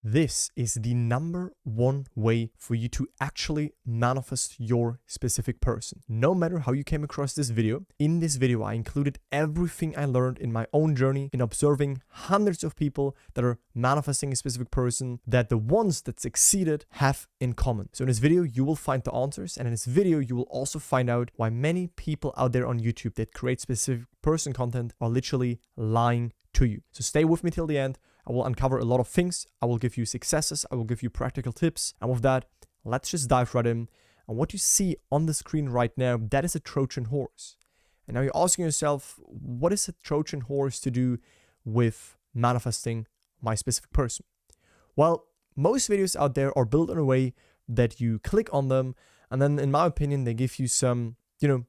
This is the #1 way for you to actually manifest your specific person. No matter how you came across this video, in this video I included everything I learned in my own journey in observing hundreds of people that are manifesting a specific person that the ones that succeeded have in common. So in this video you will find the answers, and in this video you will also find out why many people out there on YouTube that create specific person content are literally lying to you. So stay with me till the end. I will uncover a lot of things. I will give you successes. I will give you practical tips. And with that, let's just dive right in. And what you see on the screen right now, that is a Trojan horse. And now you're asking yourself, what is a Trojan horse to do with manifesting my specific person? Well, most videos out there are built in a way that you click on them, and then in my opinion, they give you some,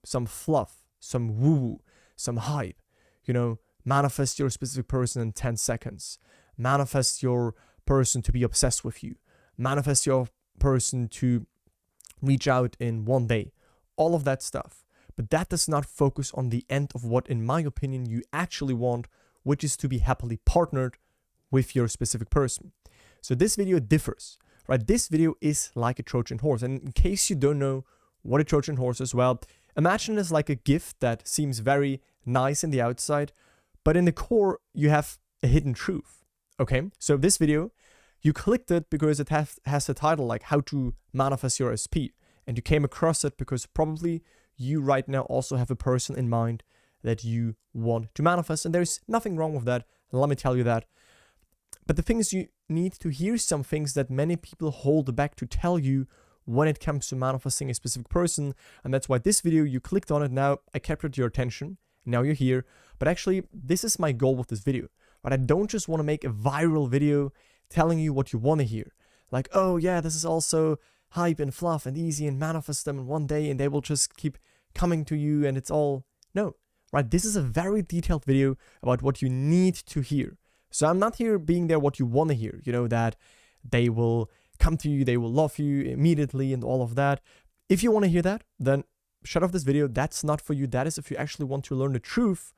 some fluff, some woo-woo, some hype, manifest your specific person in 10 seconds. Manifest your person to be obsessed with you. Manifest your person to reach out in one day. All of that stuff. But that does not focus on the end of what, in my opinion, you actually want, which is to be happily partnered with your specific person. So this video differs, right? This video is like a Trojan horse. And in case you don't know what a Trojan horse is, well, imagine it as like a gift that seems very nice in the outside, but in the core, you have a hidden truth. Okay, so this video, you clicked it because it has a title like how to manifest your SP. And you came across it because probably you right now also have a person in mind that you want to manifest. And there's nothing wrong with that. Let me tell you that. But the thing is, you need to hear some things that many people hold back to tell you when it comes to manifesting a specific person. And that's why this video, you clicked on it. Now I captured your attention. Now you're here. But actually, this is my goal with this video. But I don't just want to make a viral video telling you what you want to hear. Like, oh yeah, this is also hype and fluff and easy and manifest them in one day and they will just keep coming to you and it's all... No, right? This is a very detailed video about what you need to hear. So I'm not here being there what you want to hear. That they will come to you, they will love you immediately and all of that. If you want to hear that, then shut off this video. That's not for you. That is if you actually want to learn the truth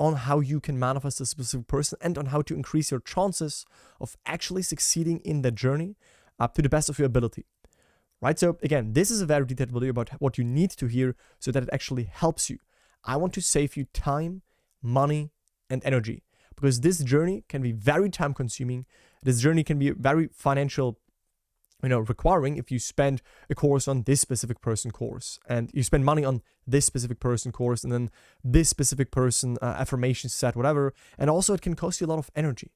on how you can manifest a specific person and on how to increase your chances of actually succeeding in that journey up to the best of your ability. Right? So again, this is a very detailed video about what you need to hear so that it actually helps you. I want to save you time, money, and energy, because this journey can be very time consuming. This journey can be very financial requiring if you spend a course on this specific person course and you spend money on this specific person course and then this specific person affirmation set, whatever. And also it can cost you a lot of energy,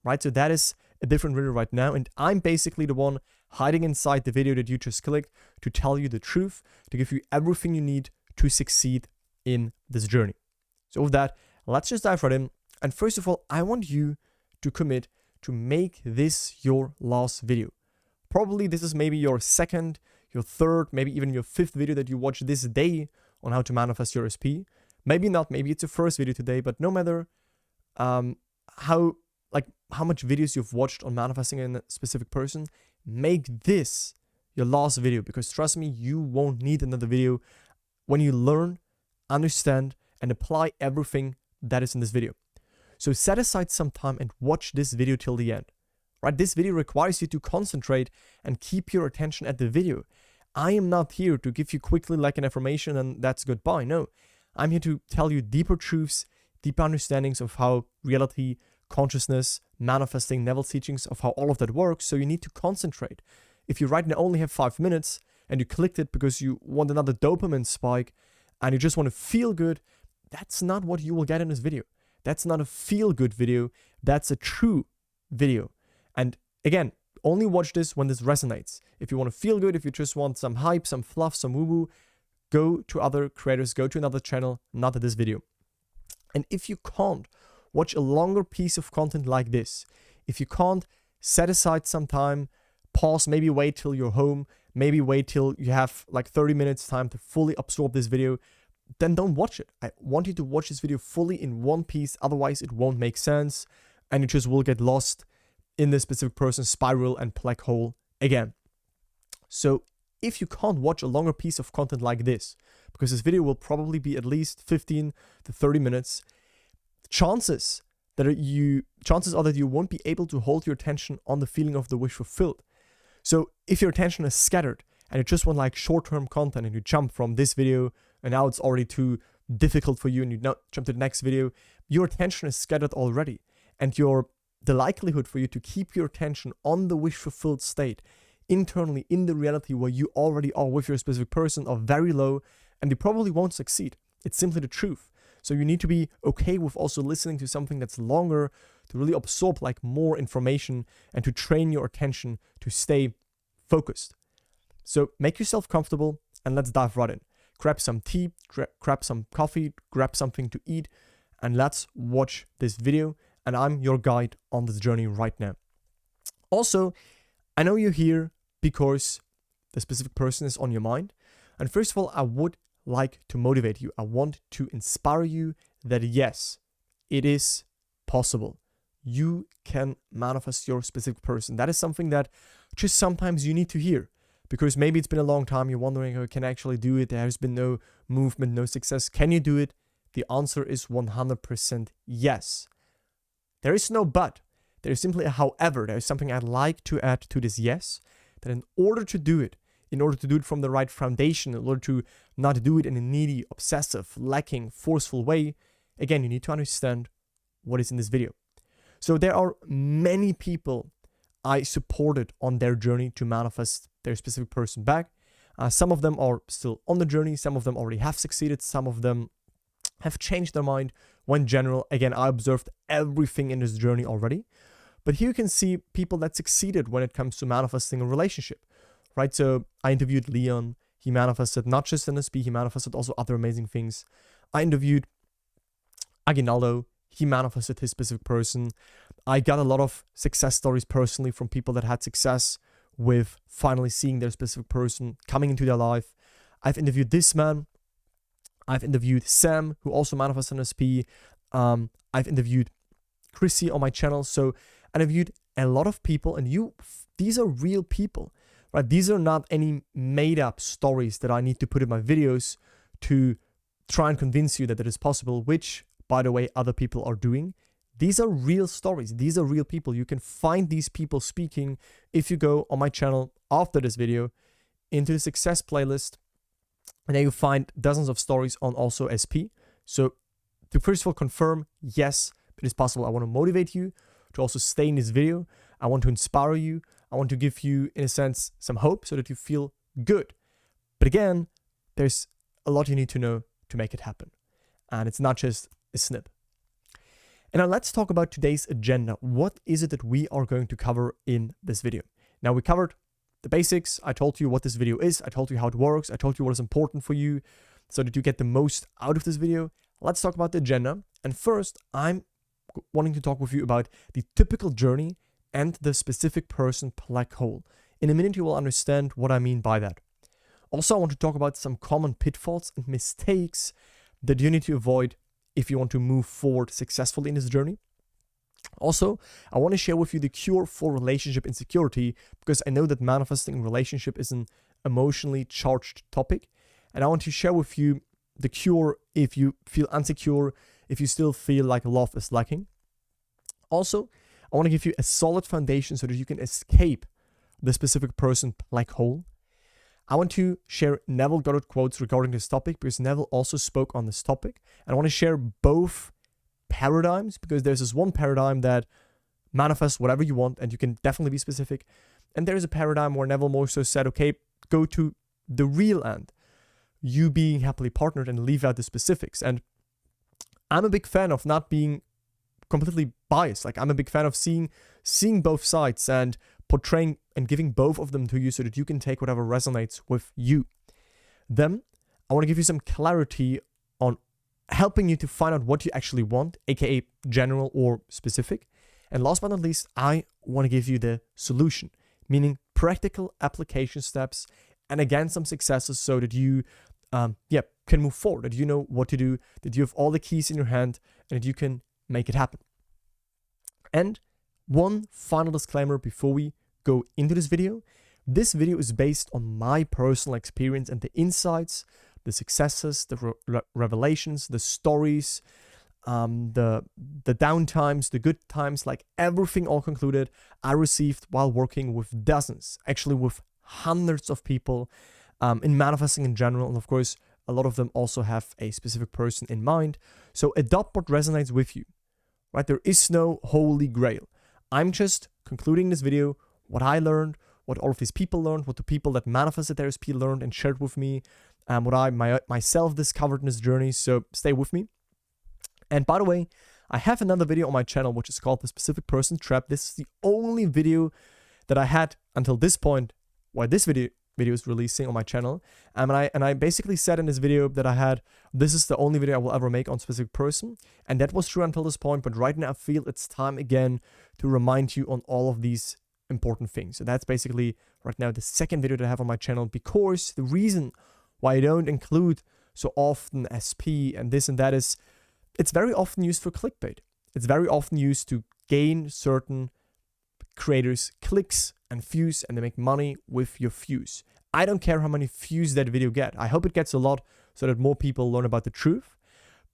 right? So that is a different video right now. And I'm basically the one hiding inside the video that you just clicked to tell you the truth, to give you everything you need to succeed in this journey. So with that, let's just dive right in. And first of all, I want you to commit to make this your last video. Probably this is maybe your second, your third, maybe even your fifth video that you watch this day on how to manifest your SP. Maybe not, maybe it's your first video today, but no matter how much videos you've watched on manifesting a specific person, make this your last video, because trust me, you won't need another video when you learn, understand, and apply everything that is in this video. So set aside some time and watch this video till the end. Right, this video requires you to concentrate and keep your attention at the video. I am not here to give you quickly like an information and that's goodbye. No, I'm here to tell you deeper truths, deeper understandings of how reality, consciousness, manifesting, Neville's teachings, of how all of that works. So you need to concentrate. If you right now only have 5 minutes and you clicked it because you want another dopamine spike and you just want to feel good, that's not what you will get in this video. That's not a feel-good video. That's a true video. And again, only watch this when this resonates. If you want to feel good, if you just want some hype, some fluff, some woo-woo, go to other creators, go to another channel, not at this video. And if you can't watch a longer piece of content like this, if you can't set aside some time, pause, maybe wait till you're home, maybe wait till you have like 30 minutes time to fully absorb this video, then don't watch it. I want you to watch this video fully in one piece, otherwise it won't make sense and you just will get lost in this specific person's spiral and black hole again. So if you can't watch a longer piece of content like this, because this video will probably be at least 15 to 30 minutes, chances chances are that you won't be able to hold your attention on the feeling of the wish fulfilled. So if your attention is scattered and you just want like short-term content and you jump from this video and now it's already too difficult for you and you now jump to the next video, your attention is scattered already. And the likelihood for you to keep your attention on the wish fulfilled state internally in the reality where you already are with your specific person are very low, and you probably won't succeed. It's simply the truth. So you need to be okay with also listening to something that's longer to really absorb like more information and to train your attention to stay focused. So make yourself comfortable and let's dive right in. Grab some tea, grab some coffee, grab something to eat, and let's watch this video. And I'm your guide on this journey right now. Also, I know you're here because the specific person is on your mind. And first of all, I would like to motivate you. I want to inspire you that yes, it is possible. You can manifest your specific person. That is something that just sometimes you need to hear, because maybe it's been a long time. You're wondering, oh, can I actually do it? There has been no movement, no success. Can you do it? The answer is 100% yes. There is no but. There is simply a however. There is something I'd like to add to this yes, that in order to do it from the right foundation, in order to not do it in a needy, obsessive, lacking, forceful way, again, you need to understand what is in this video. So there are many people I supported on their journey to manifest their specific person back. Some of them are still on the journey. Some of them already have succeeded. Some of them have changed their mind. When general, again, I observed everything in this journey already. But here you can see people that succeeded when it comes to manifesting a relationship, right? So I interviewed Leon. He manifested not just NSP, he manifested also other amazing things. I interviewed Aguinaldo. He manifested his specific person. I got a lot of success stories personally from people that had success with finally seeing their specific person coming into their life. I've interviewed this man. I've interviewed Sam, who also manifested an SP. I've interviewed Chrissy on my channel. So I interviewed a lot of people, and these are real people, right? These are not any made up stories that I need to put in my videos to try and convince you that it is possible, which, by the way, other people are doing. These are real stories. These are real people. You can find these people speaking if you go on my channel after this video into the success playlist. And then you find dozens of stories on also SP. So to first of all confirm, yes, it is possible. I want to motivate you to also stay in this video. I want to inspire you. I want to give you, in a sense, some hope so that you feel good. But again, there's a lot you need to know to make it happen. And it's not just a snip. And now let's talk about today's agenda. What is it that we are going to cover in this video? Now, we covered the basics. I told you what this video is. I told you how it works. I told you what is important for you so that you get the most out of this video. Let's talk about the agenda. And first, I'm wanting to talk with you about the typical journey and the specific person black hole. In a minute, you will understand what I mean by that. Also, I want to talk about some common pitfalls and mistakes that you need to avoid if you want to move forward successfully in this journey. Also, I want to share with you the cure for relationship insecurity, because I know that manifesting a relationship is an emotionally charged topic. And I want to share with you the cure if you feel insecure, if you still feel like love is lacking. Also, I want to give you a solid foundation so that you can escape the specific person black hole. I want to share Neville Goddard quotes regarding this topic, because Neville also spoke on this topic. And I want to share both paradigms, because there's this one paradigm that manifests whatever you want, and you can definitely be specific. And there's a paradigm where Neville more so said, okay, go to the real end, you being happily partnered, and leave out the specifics. And I'm a big fan of not being completely biased. Like, I'm a big fan of seeing both sides and portraying and giving both of them to you so that you can take whatever resonates with you. Then I want to give you some clarity on helping you to find out what you actually want, aka general or specific. And last but not least, I want to give you the solution, meaning practical application steps, and again, some successes so that you can move forward, that you know what to do, that you have all the keys in your hand, and that you can make it happen. And one final disclaimer before we go into this video. This video is based on my personal experience and the insights, the successes, the revelations, the stories, the down times, the good times, like everything all concluded, I received while working with dozens, actually with hundreds of people in manifesting in general. And of course, a lot of them also have a specific person in mind. So adopt what resonates with you, right? There is no holy grail. I'm just concluding this video, what I learned, what all of these people learned, what the people that manifested their SP learned and shared with me, what I myself discovered in this journey. So stay with me. And by the way, I have another video on my channel which is called The Specific Person Trap. This is the only video that I had until this point where this video is releasing on my channel. And I basically said in this video that this is the only video I will ever make on specific person. And that was true until this point. But right now I feel it's time again to remind you on all of these important things. So that's basically right now the second video that I have on my channel, because the reason why I don't include so often SP and this and that is it's very often used for clickbait. It's very often used to gain certain creators clicks and views, and they make money with your views. I don't care how many views that video get. I hope it gets a lot so that more people learn about the truth.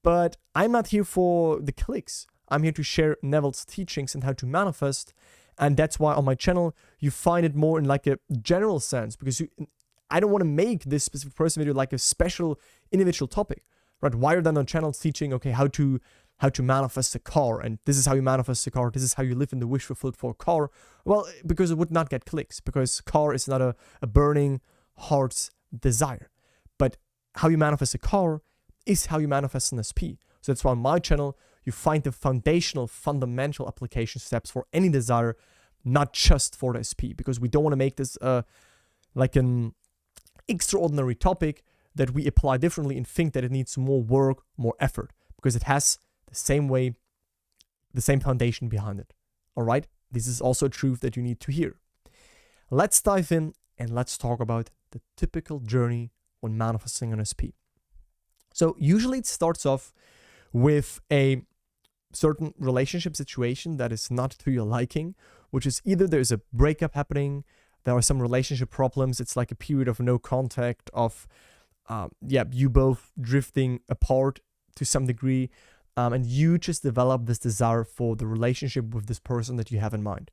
But I'm not here for the clicks. I'm here to share Neville's teachings and how to manifest. And that's why on my channel, you find it more in like a general sense, because I don't want to make this specific person video like a special individual topic, right? Why are then on channels teaching, okay, how to manifest a car, and this is how you manifest a car, this is how you live in the wish fulfilled for a car? Well, because it would not get clicks, because car is not a burning heart's desire. But how you manifest a car is how you manifest an SP. So that's why on my channel, you find the fundamental application steps for any desire, not just for the SP, because we don't want to make this like an extraordinary topic that we apply differently and think that it needs more work, more effort, because it has the same way, the same foundation behind it. All right? This is also a truth that you need to hear. Let's dive in and let's talk about the typical journey when manifesting an SP. So usually it starts off with a certain relationship situation that is not to your liking, which is either there's a breakup happening, there are some relationship problems, it's like a period of no contact, of you both drifting apart to some degree, and you just develop this desire for the relationship with this person that you have in mind,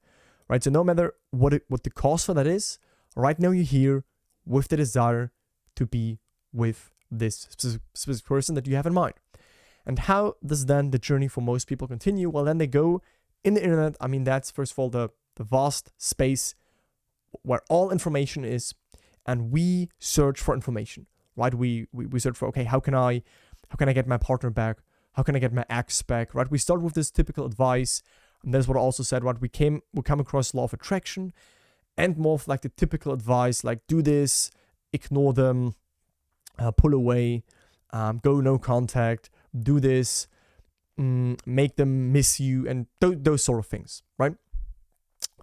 right? So no matter what the cause for that is, right now you're here with the desire to be with this specific person that you have in mind. And how does then the journey for most people continue? Well, then they go in the internet. I mean, that's first of all the vast space where all information is, and we search for information, right? We search for, okay, how can I get my partner back? How can I get my ex back, right? We start with this typical advice, and that's what I also said, right? We come across law of attraction, and more of like the typical advice, like do this, ignore them, pull away, go no contact, do this, make them miss you, and those sort of things, right?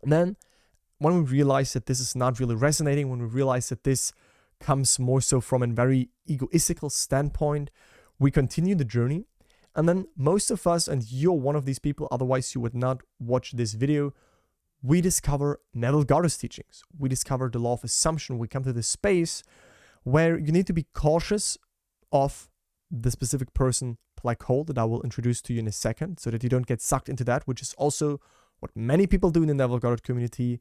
And then when we realize that this is not really resonating, when we realize that this comes more so from a very egoistical standpoint, we continue the journey. And then most of us, and you're one of these people, otherwise you would not watch this video, we discover Neville Goddard's teachings. We discover the law of assumption. We come to this space where you need to be cautious of the specific person black hole that I will introduce to you in a second, so that you don't get sucked into that, which is also what many people do in the Neville Goddard community.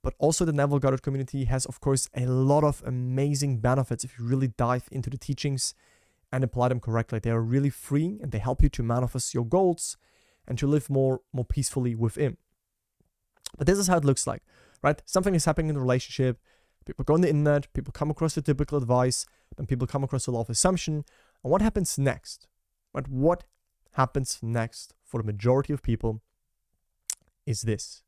But also the Neville Goddard community has, of course, a lot of amazing benefits if you really dive into the teachings and apply them correctly. They are really freeing, and they help you to manifest your goals and to live more peacefully within. But this is how it looks like, right? Something is happening in the relationship. People go on the internet, people come across the typical advice, then people come across the law of assumption. And what happens next? Right? What happens next for the majority of people is this.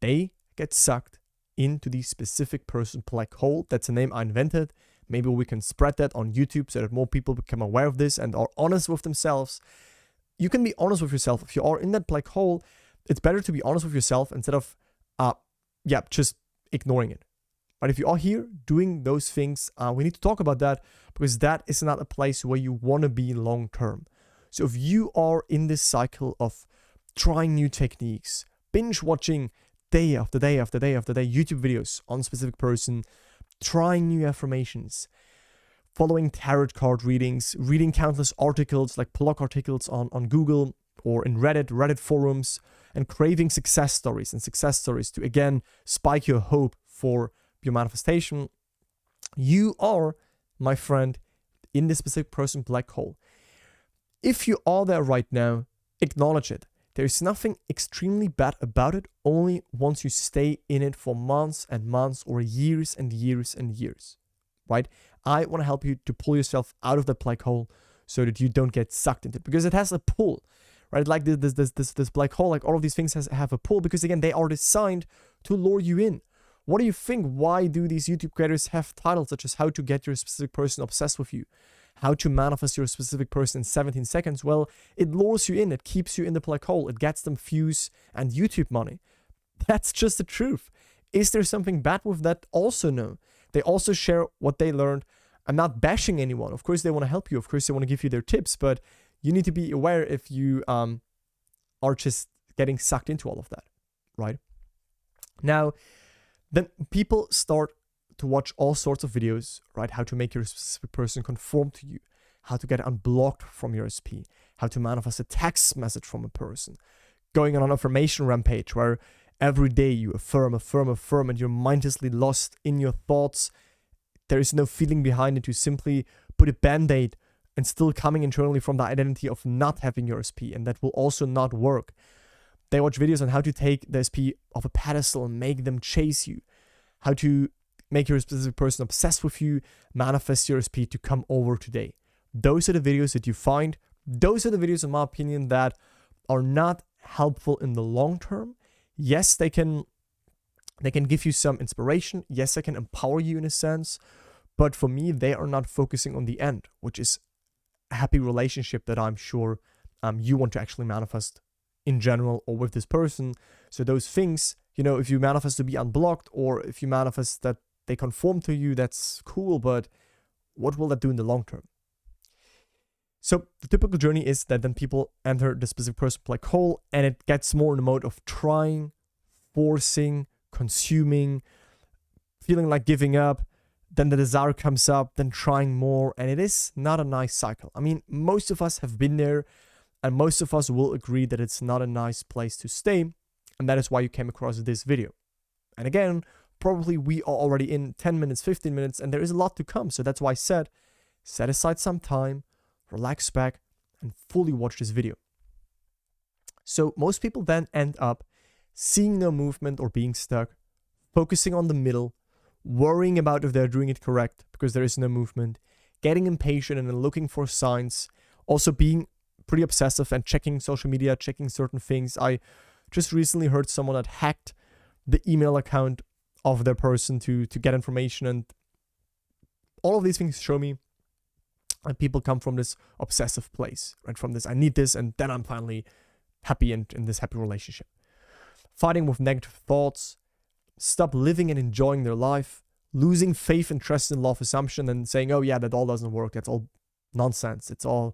They get sucked into the specific person black hole. That's a name I invented. Maybe we can spread that on YouTube so that more people become aware of this and are honest with themselves. You can be honest with yourself. If you are in that black hole, it's better to be honest with yourself instead of just ignoring it. But if you are here doing those things, we need to talk about that, because that is not a place where you want to be long term. So if you are in this cycle of trying new techniques, binge watching day after day after day after day YouTube videos on a specific person, trying new affirmations, following tarot card readings, reading countless articles like blog articles on Google or in Reddit forums, and craving success stories to again spike your hope for your manifestation, you are, my friend, in this specific person black hole. If you are there right now, acknowledge it. There's nothing extremely bad about it, only once you stay in it for months and months or years and years and years, right? I want to help you to pull yourself out of that black hole so that you don't get sucked into it, because it has a pull, right? Like this black hole, like all of these things have a pull, because again, they are designed to lure you in. What do you think? Why do these YouTube creators have titles such as how to get your specific person obsessed with you? How to manifest your specific person in 17 seconds? Well, it lures you in. It keeps you in the black hole. It gets them views and YouTube money. That's just the truth. Is there something bad with that? Also, no. They also share what they learned. I'm not bashing anyone. Of course, they want to help you. Of course, they want to give you their tips. But you need to be aware if you are just getting sucked into all of that, right? Now, then people start to watch all sorts of videos, right? How to make your specific person conform to you, how to get unblocked from your SP, how to manifest a text message from a person, going on an affirmation rampage where every day you affirm, and you're mindlessly lost in your thoughts. There is no feeling behind it. You simply put a band-aid and still coming internally from the identity of not having your SP, and that will also not work. They watch videos on how to take the SP off a pedestal and make them chase you, how to make your specific person obsessed with you, manifest your SP to come over today. Those are the videos that you find. Those are the videos, in my opinion, that are not helpful in the long term. Yes, they can give you some inspiration. Yes, they can empower you in a sense. But for me, they are not focusing on the end, which is a happy relationship that I'm sure you want to actually manifest in general or with this person. So those things, if you manifest to be unblocked, or if you manifest that they conform to you, that's cool, but what will that do in the long term? So the typical journey is that then people enter the specific person black hole, and it gets more in the mode of trying, forcing, consuming, feeling like giving up. Then the desire comes up, then trying more, and it is not a nice cycle. I mean, most of us have been there, and most of us will agree that it's not a nice place to stay, and that is why you came across this video. And again, probably we are already in 10 minutes, 15 minutes, and there is a lot to come. So that's why I said, set aside some time, relax back, and fully watch this video. So most people then end up seeing no movement or being stuck, focusing on the middle, worrying about if they're doing it correct because there is no movement, getting impatient and then looking for signs, also being pretty obsessive and checking social media, checking certain things. I just recently heard someone that hacked the email account of their person to get information, and all of these things show me that people come from this obsessive place, right? From this, I need this, and then I'm finally happy and in this happy relationship. Fighting with negative thoughts, stop living and enjoying their life, losing faith and trust in law of assumption, and saying, oh yeah, that all doesn't work, that's all nonsense, it's all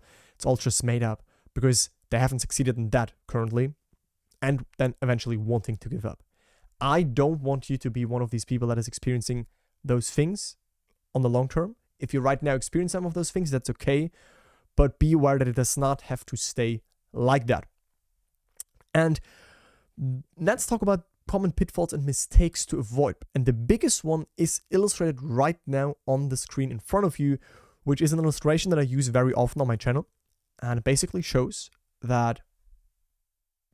just made up, because they haven't succeeded in that currently, and then eventually wanting to give up. I don't want you to be one of these people that is experiencing those things on the long term. If you right now experience some of those things, that's okay, but be aware that it does not have to stay like that. And let's talk about common pitfalls and mistakes to avoid. And the biggest one is illustrated right now on the screen in front of you, which is an illustration that I use very often on my channel. And it basically shows that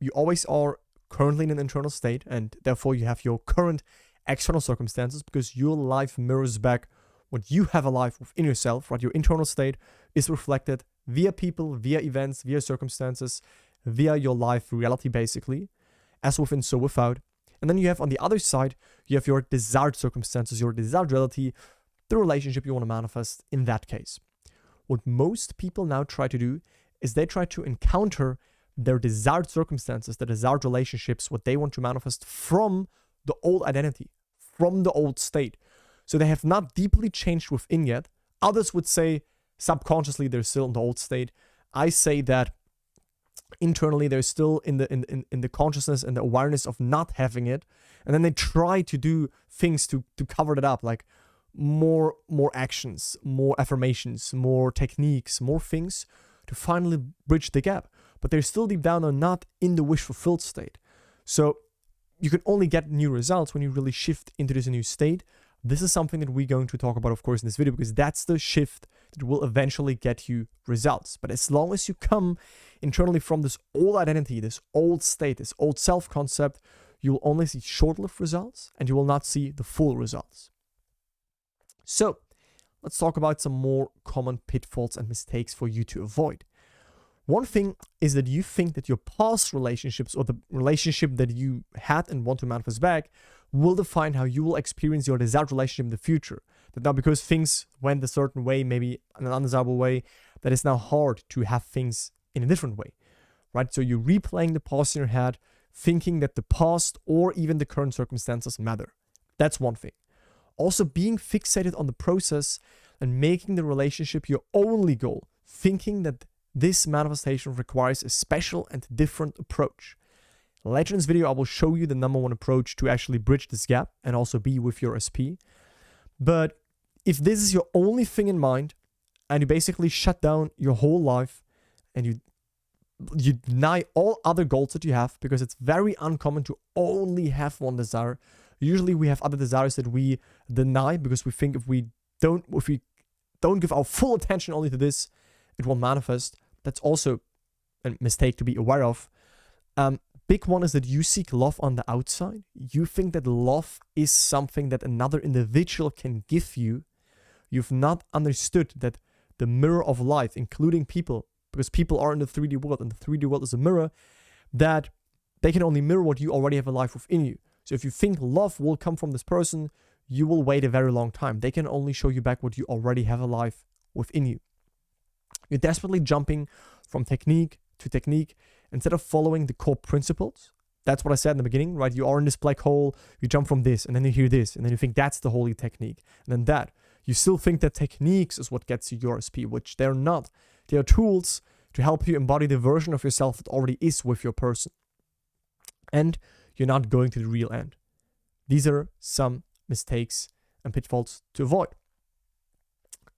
you always are currently in an internal state, and therefore you have your current external circumstances, because your life mirrors back what you have alive within yourself, right? Your internal state is reflected via people, via events, via circumstances, via your life reality, basically, as within, so without. And then you have on the other side, you have your desired circumstances, your desired reality, the relationship you want to manifest in that case. What most people now try to do is they try to encounter their desired circumstances, the desired relationships, what they want to manifest from the old identity, from the old state. So they have not deeply changed within yet. Others would say subconsciously they're still in the old state. I say that internally they're still in the consciousness and the awareness of not having it, and then they try to do things to cover that up, like more actions, more affirmations, more techniques, more things to finally bridge the gap. But they're still deep down are not in the wish fulfilled state. So you can only get new results when you really shift into this new state. This is something that we're going to talk about, of course, in this video, because that's the shift that will eventually get you results. But as long as you come internally from this old identity, this old state, this old self-concept, you will only see short-lived results and you will not see the full results. So let's talk about some more common pitfalls and mistakes for you to avoid. One thing is that you think that your past relationships or the relationship that you had and want to manifest back will define how you will experience your desired relationship in the future. That now because things went a certain way, maybe in an undesirable way, that it's now hard to have things in a different way, right? So you're replaying the past in your head, thinking that the past or even the current circumstances matter. That's one thing. Also being fixated on the process and making the relationship your only goal, thinking that this manifestation requires a special and different approach. Later in this video, I will show you the number one approach to actually bridge this gap and also be with your SP. But if this is your only thing in mind and you basically shut down your whole life and you deny all other goals that you have, because it's very uncommon to only have one desire. Usually we have other desires that we deny because we think if we don't give our full attention only to this, it won't manifest. That's also a mistake to be aware of. Big one is that you seek love on the outside. You think that love is something that another individual can give you. You've not understood that the mirror of life, including people, because people are in the 3D world and the 3D world is a mirror, that they can only mirror what you already have a life within you. So if you think love will come from this person, you will wait a very long time. They can only show you back what you already have a life within you. You're desperately jumping from technique to technique instead of following the core principles. That's what I said in the beginning, right? You are in this black hole, you jump from this, and then you hear this, and then you think that's the holy technique. And then that. You still think that techniques is what gets you your SP, which they're not. They are tools to help you embody the version of yourself that already is with your person. And you're not going to the real end. These are some mistakes and pitfalls to avoid.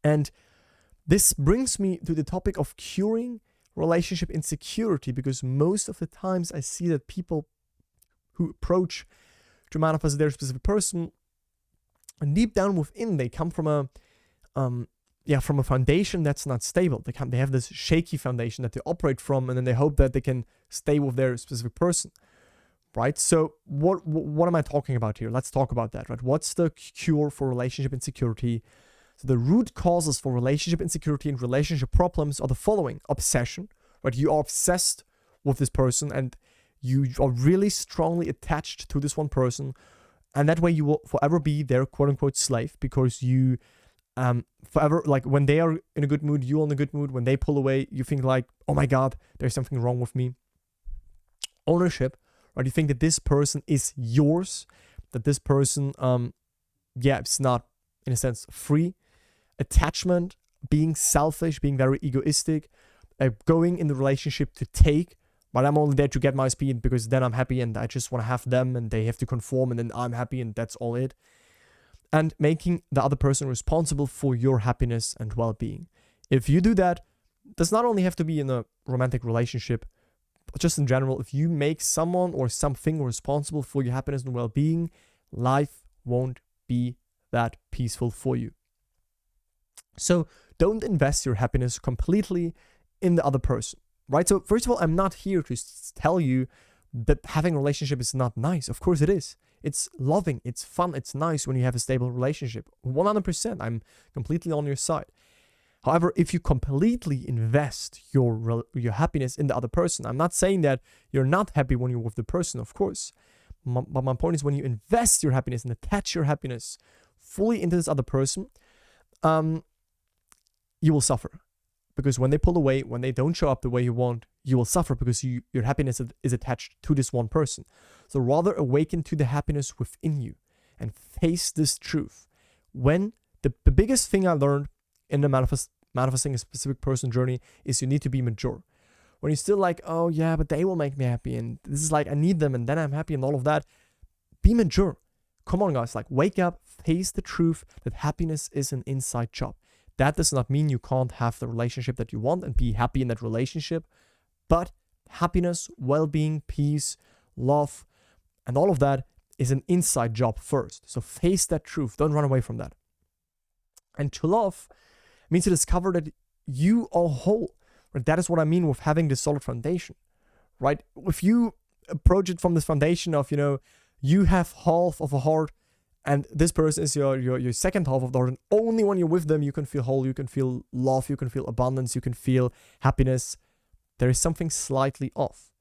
And this brings me to the topic of curing relationship insecurity, because most of the times I see that people who approach to manifest their specific person, and deep down within, they come from a foundation that's not stable. They have this shaky foundation that they operate from, and then they hope that they can stay with their specific person, right? So what am I talking about here? Let's talk about that, right? What's the cure for relationship insecurity? So the root causes for relationship insecurity and relationship problems are the following. Obsession, right? You are obsessed with this person and you are really strongly attached to this one person. And that way you will forever be their quote unquote slave, because you forever, like when they are in a good mood, you're in a good mood. When they pull away, you think like, oh my God, there's something wrong with me. Ownership, right? You think that this person is yours, that this person, it's not in a sense free. Attachment, being selfish, being very egoistic, going in the relationship to take, but I'm only there to get my speed because then I'm happy and I just want to have them and they have to conform and then I'm happy and that's all it. And making the other person responsible for your happiness and well-being. If you do that, does not only have to be in a romantic relationship, but just in general, if you make someone or something responsible for your happiness and well-being, life won't be that peaceful for you. So don't invest your happiness completely in the other person, right? So first of all, I'm not here to tell you that having a relationship is not nice. Of course it is. It's loving, it's fun, it's nice when you have a stable relationship. 100%, I'm completely on your side. However, if you completely invest your happiness in the other person, I'm not saying that you're not happy when you're with the person, of course. But my point is, when you invest your happiness and attach your happiness fully into this other person, you will suffer. Because when they pull away, when they don't show up the way you want, you will suffer because your happiness is attached to this one person. So rather awaken to the happiness within you and face this truth. When the biggest thing I learned in the manifesting a specific person journey is you need to be mature. When you're still like, oh yeah, but they will make me happy and this is like, I need them and then I'm happy and all of that, be mature. Come on guys, like wake up, face the truth that happiness is an inside job. That does not mean you can't have the relationship that you want and be happy in that relationship, but happiness, well-being, peace, love, and all of that is an inside job first. So face that truth. Don't run away from that. And to love means to discover that you are whole. Right? That is what I mean with having this solid foundation. Right? If you approach it from this foundation of, you have half of a heart and this person is your second half of the heart, and only when you're with them you can feel whole, you can feel love, you can feel abundance, you can feel happiness, there is something slightly off.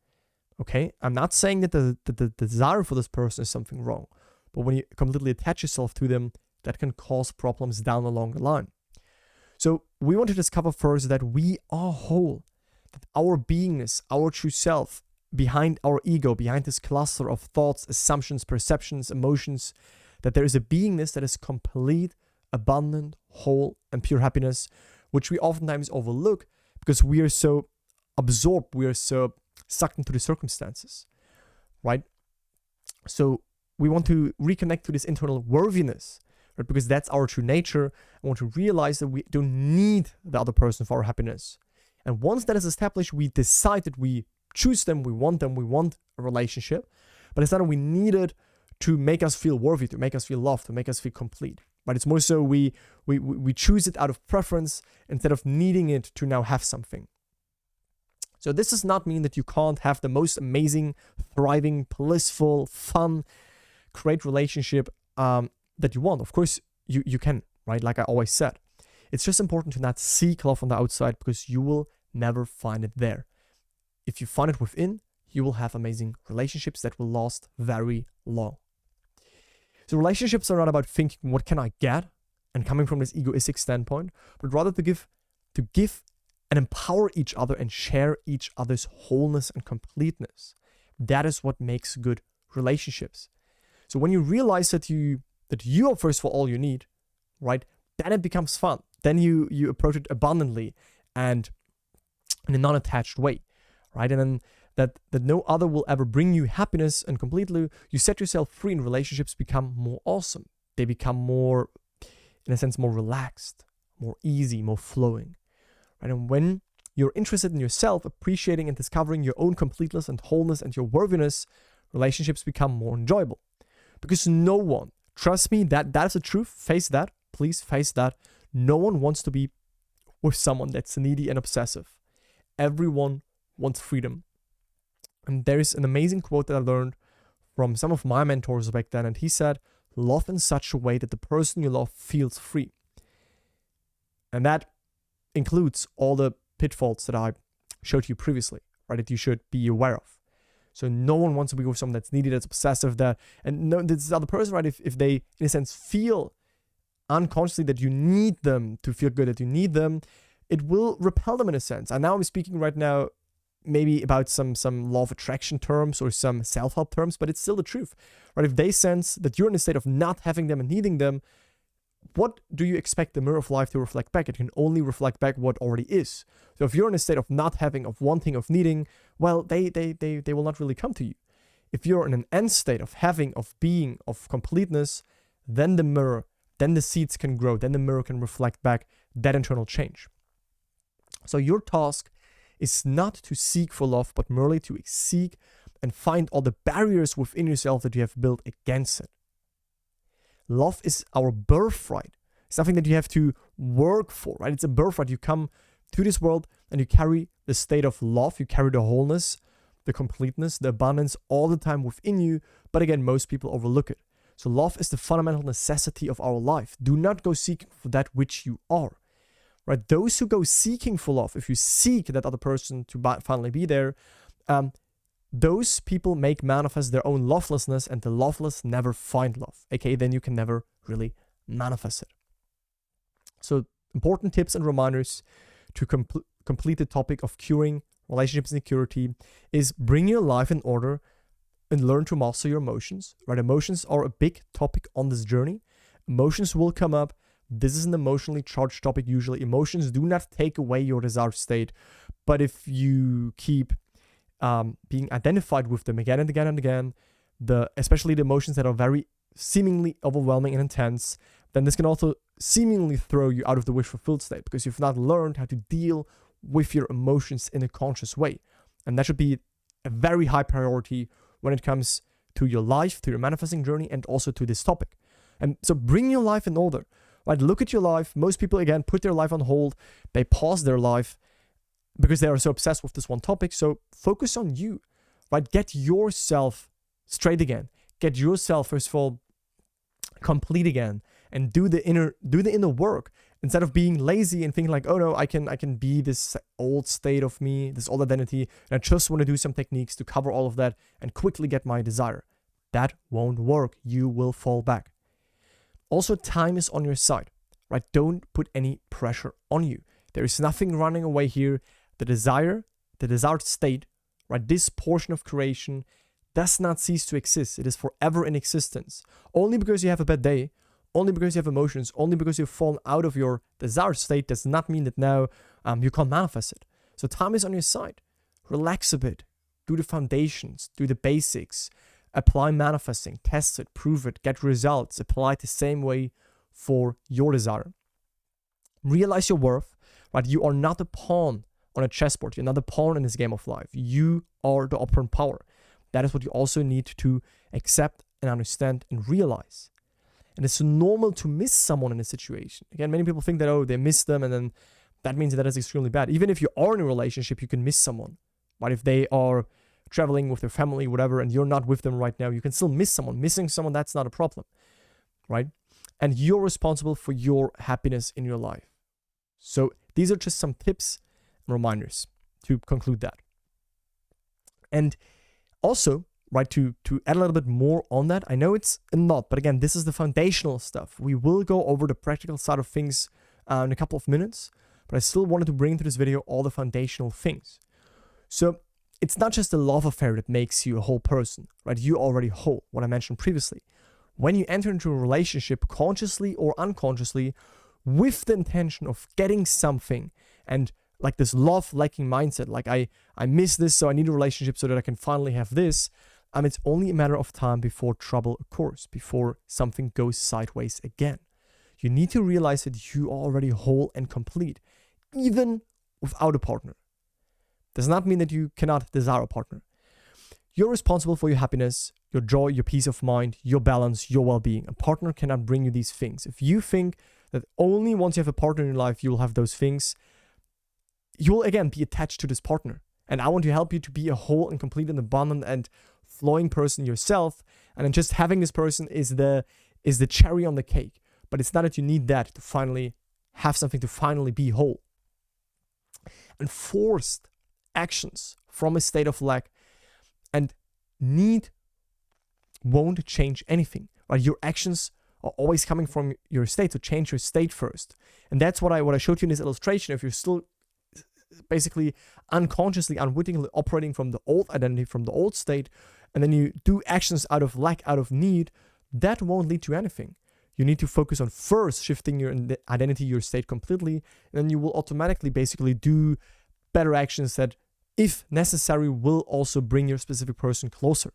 Okay? I'm not saying that the desire for this person is something wrong, but when you completely attach yourself to them, that can cause problems down along the line. So we want to discover first that we are whole, that our beingness, our true self, behind our ego, behind this cluster of thoughts, assumptions, perceptions, emotions, that there is a beingness that is complete, abundant, whole, and pure happiness, which we oftentimes overlook because we are so absorbed, we are so sucked into the circumstances, right? So we want to reconnect to this internal worthiness, right? Because that's our true nature. I want to realize that we don't need the other person for our happiness. And once that is established, we decide that we choose them, we want a relationship, but it's not that we need it to make us feel worthy, to make us feel loved, to make us feel complete. But it's more so we choose it out of preference instead of needing it to now have something. So this does not mean that you can't have the most amazing, thriving, blissful, fun, great relationship that you want. Of course, you can, right? Like I always said. It's just important to not seek love on the outside because you will never find it there. If you find it within, you will have amazing relationships that will last very long. So relationships are not about thinking, what can I get? And coming from this egoistic standpoint, but rather to give and empower each other and share each other's wholeness and completeness. That is what makes good relationships. So when you realize that you are first of all you need, right? Then it becomes fun. Then you approach it abundantly and in a non-attached way, right? And then that no other will ever bring you happiness, and completely you set yourself free and relationships become more awesome. They become more, in a sense, more relaxed, more easy, more flowing. Right? And when you're interested in yourself, appreciating and discovering your own completeness and wholeness and your worthiness, relationships become more enjoyable. Because no one, trust me, that is the truth, face that, please face that. No one wants to be with someone that's needy and obsessive. Everyone wants freedom. And there is an amazing quote that I learned from some of my mentors back then, and he said, love in such a way that the person you love feels free. And that includes all the pitfalls that I showed you previously, right, that you should be aware of. So no one wants to be with someone that's needy, that's obsessive, this other person, right, if they, in a sense, feel unconsciously that you need them to feel good, that you need them, it will repel them in a sense. And now I'm speaking right now maybe about some law of attraction terms or some self-help terms, but it's still the truth, right? If they sense that you're in a state of not having them and needing them, what do you expect the mirror of life to reflect back? It can only reflect back what already is. So if you're in a state of not having, of wanting, of needing, well, they will not really come to you. If you're in an end state of having, of being, of completeness, then the seeds can grow, then the mirror can reflect back that internal change. So your task is not to seek for love, but merely to seek and find all the barriers within yourself that you have built against it. Love is our birthright, something that you have to work for, right? It's a birthright. You come to this world and you carry the state of love, you carry the wholeness, the completeness, the abundance all the time within you. But again, most people overlook it. So love is the fundamental necessity of our life. Do not go seeking for that which you are. Right? Those who go seeking for love, if you seek that other person to finally be there, those people make manifest their own lovelessness, and the loveless never find love. Okay, then you can never really manifest it. So important tips and reminders to complete the topic of curing relationships insecurity is bring your life in order and learn to master your emotions. Right? Emotions are a big topic on this journey. Emotions will come up. This is an emotionally charged topic usually. Emotions do not take away your desired state, but if you keep being identified with them again and again and again, especially the emotions that are very seemingly overwhelming and intense, then this can also seemingly throw you out of the wish fulfilled state because you've not learned how to deal with your emotions in a conscious way. And that should be a very high priority when it comes to your life, to your manifesting journey, and also to this topic. And so bring your life in order, right? Look at your life. Most people, again, put their life on hold. They pause their life because they are so obsessed with this one topic. So focus on you, right? Get yourself straight again. Get yourself, first of all, complete again, and do the inner work instead of being lazy and thinking like, oh no, I can be this old state of me, this old identity, and I just want to do some techniques to cover all of that and quickly get my desire. That won't work. You will fall back. Also, time is on your side, right? Don't put any pressure on you. There is nothing running away here. The desired state, right? This portion of creation does not cease to exist. It is forever in existence. Only because you have a bad day, only because you have emotions, only because you've fallen out of your desired state does not mean that now you can't manifest it. So time is on your side. Relax a bit. Do the foundations. Do the basics. Apply manifesting. Test it. Prove it. Get results. Apply it the same way for your desire. Realize your worth. Right? You are not a pawn on a chessboard. You're not a pawn in this game of life. You are the operant power. That is what you also need to accept and understand and realize. And it's normal to miss someone in a situation. Again, many people think that, oh, they miss them, and then that means that is extremely bad. Even if you are in a relationship, you can miss someone. Right? If they are traveling with their family, whatever, and you're not with them right now, you can still miss someone. Missing someone, that's not a problem. Right? And you're responsible for your happiness in your life. So these are just some tips and reminders to conclude that. And also, right, to add a little bit more on that, I know it's a lot, but again, this is the foundational stuff. We will go over the practical side of things in a couple of minutes, but I still wanted to bring into this video all the foundational things. So it's not just the love affair that makes you a whole person, right? You're already whole, what I mentioned previously. When you enter into a relationship, consciously or unconsciously, with the intention of getting something, and like this love-lacking mindset, like I miss this, so I need a relationship so that I can finally have this, it's only a matter of time before trouble occurs, before something goes sideways again. You need to realize that you are already whole and complete, even without a partner. Does not mean that you cannot desire a partner. You're responsible for your happiness, your joy, your peace of mind, your balance, your well-being. A partner cannot bring you these things. If you think that only once you have a partner in your life, you will have those things, you will again be attached to this partner. And I want to help you to be a whole and complete and abundant and flowing person yourself. And then just having this person is the cherry on the cake. But it's not that you need that to finally have something, to finally be whole. And forced actions from a state of lack and need won't change anything. Right? Your actions are always coming from your state, so change your state first. And that's what I showed you in this illustration. If you're still basically unconsciously, unwittingly operating from the old identity, from the old state, and then you do actions out of lack, out of need, that won't lead to anything. You need to focus on first shifting your identity, your state completely, and then you will automatically basically do better actions that, if necessary, will also bring your specific person closer.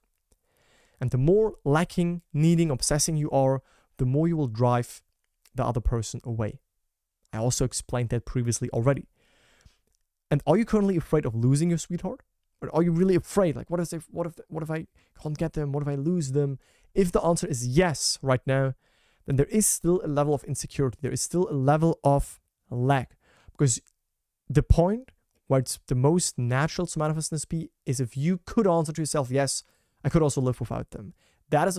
And the more lacking, needing, obsessing you are, the more you will drive the other person away. I also explained that previously already. And are you currently afraid of losing your sweetheart? Or are you really afraid? Like, what if I can't get them? What if I lose them? If the answer is yes right now, then there is still a level of insecurity. There is still a level of lack. Because the point where it's the most natural to manifest this be is if you could answer to yourself, yes, I could also live without them. That is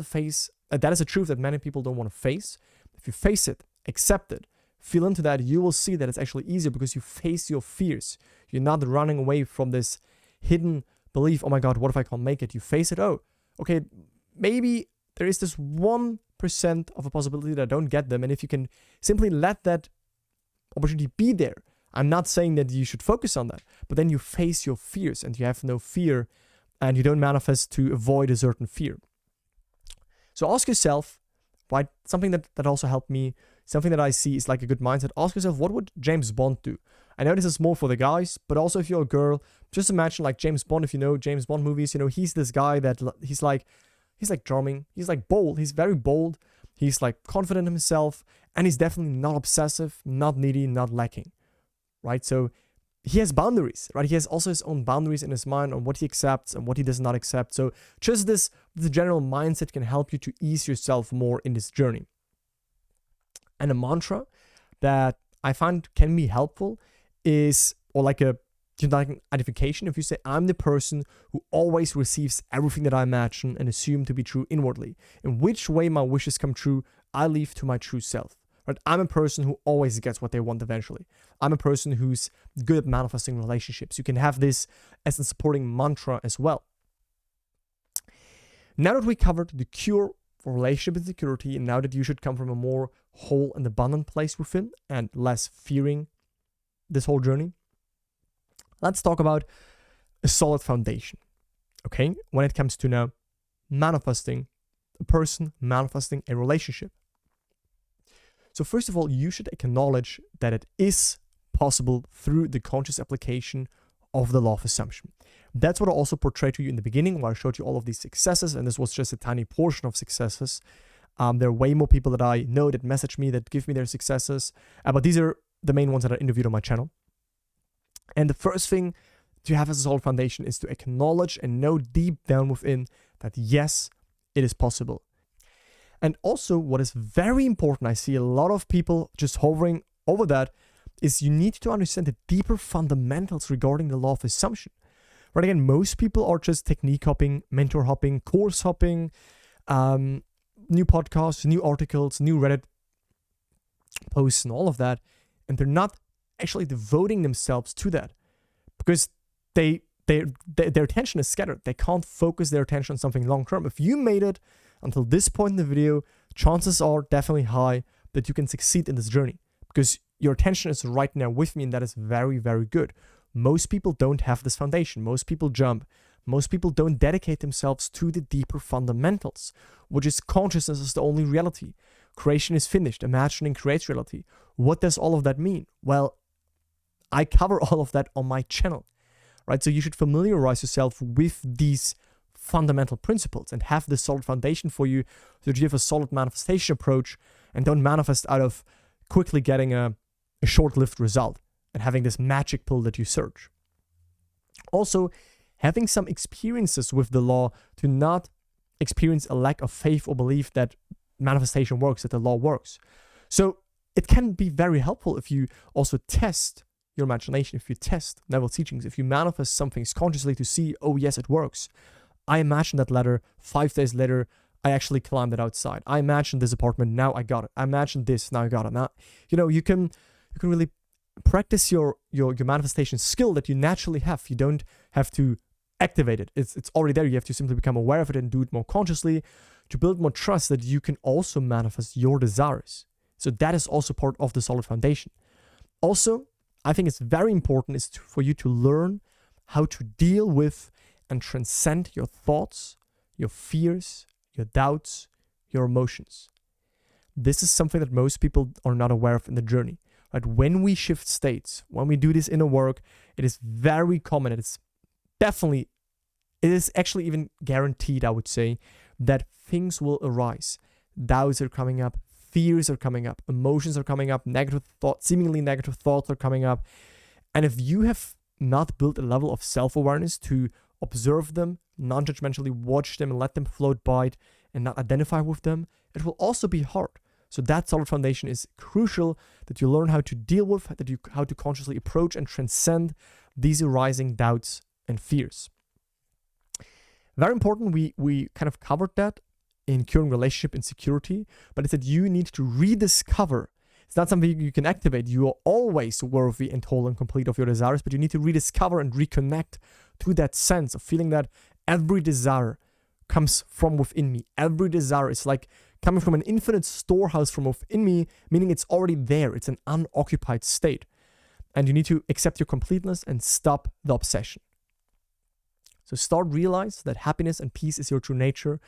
a truth that many people don't want to face. If you face it, accept it, feel into that, you will see that it's actually easier because you face your fears. You're not running away from this hidden belief, oh my God, what if I can't make it? You face it, oh, okay, maybe there is this 1% of a possibility that I don't get them. And if you can simply let that opportunity be there, I'm not saying that you should focus on that, but then you face your fears and you have no fear and you don't manifest to avoid a certain fear. So ask yourself, right, something that also helped me, something that I see is like a good mindset. Ask yourself, what would James Bond do? I know this is more for the guys, but also if you're a girl, just imagine like James Bond, if you know James Bond movies, you know, he's this guy that he's like He's like charming. He's like bold. He's very bold. He's like confident in himself. And he's definitely not obsessive, not needy, not lacking, right? So he has boundaries, right? He has also his own boundaries in his mind on what he accepts and what he does not accept. So just the general mindset can help you to ease yourself more in this journey. And a mantra that I find can be helpful is, or like an identification, if you say, I'm the person who always receives everything that I imagine and assume to be true inwardly. In which way my wishes come true, I leave to my true self. Right? I'm a person who always gets what they want eventually. I'm a person who's good at manifesting relationships. You can have this as a supporting mantra as well. Now that we covered the cure for relationship insecurity, and now that you should come from a more whole and abundant place within and less fearing this whole journey, let's talk about a solid foundation, okay? When it comes to now manifesting a person, manifesting a relationship. So first of all, you should acknowledge that it is possible through the conscious application of the law of assumption. That's what I also portrayed to you in the beginning, where I showed you all of these successes, and this was just a tiny portion of successes. There are way more people that I know that message me, that give me their successes, but these are the main ones that I interviewed on my channel. And the first thing to have as a solid foundation is to acknowledge and know deep down within that yes, it is possible. And also, what is very important, I see a lot of people just hovering over that, is you need to understand the deeper fundamentals regarding the law of assumption. Right? Again, most people are just technique hopping, mentor hopping, course hopping, new podcasts, new articles, new Reddit posts, and all of that, and they're not actually devoting themselves to that because their attention is scattered. They can't focus their attention on something long term. If you made it until this point in the video, chances are definitely high that you can succeed in this journey because your attention is right now with me, and that is very, very good. Most people don't have this foundation. Most people jump. Most people don't dedicate themselves to the deeper fundamentals, which is consciousness is the only reality. Creation is finished. Imagining creates reality. What does all of that mean? Well, I cover all of that on my channel, right? So you should familiarize yourself with these fundamental principles and have this solid foundation for you so that you have a solid manifestation approach and don't manifest out of quickly getting a short-lived result and having this magic pill that you search. Also, having some experiences with the law to not experience a lack of faith or belief that manifestation works, that the law works. So it can be very helpful if you also test your imagination, if you test Neville's teachings, if you manifest some things consciously to see, oh yes, it works. I imagined that ladder, 5 days later, I actually climbed it outside. I imagined this apartment, now I got it. I imagined this, now I got it. Now, you can really practice your manifestation skill that you naturally have. You don't have to activate it. It's already there. You have to simply become aware of it and do it more consciously to build more trust that you can also manifest your desires. So that is also part of the solid foundation. Also, I think it's very important for you to learn how to deal with and transcend your thoughts, your fears, your doubts, your emotions. This is something that most people are not aware of in the journey. Right? When we shift states, when we do this inner work, it is very common. It is actually even guaranteed, I would say, that things will arise. Doubts are coming up, fears are coming up, emotions are coming up, seemingly negative thoughts are coming up. And if you have not built a level of self-awareness to observe them, non-judgmentally watch them and let them float by it and not identify with them, it will also be hard. So that solid foundation is crucial, that you learn how to deal with, how to consciously approach and transcend these arising doubts and fears. Very important, we kind of covered that in curing relationship insecurity, but it's that you need to rediscover. It's not something you can activate. You are always worthy and whole and complete of your desires, but you need to rediscover and reconnect to that sense of feeling that every desire comes from within me. Every desire is like coming from an infinite storehouse from within me, meaning it's already there. It's an unoccupied state. And you need to accept your completeness and stop the obsession. So start realize that happiness and peace is your true nature.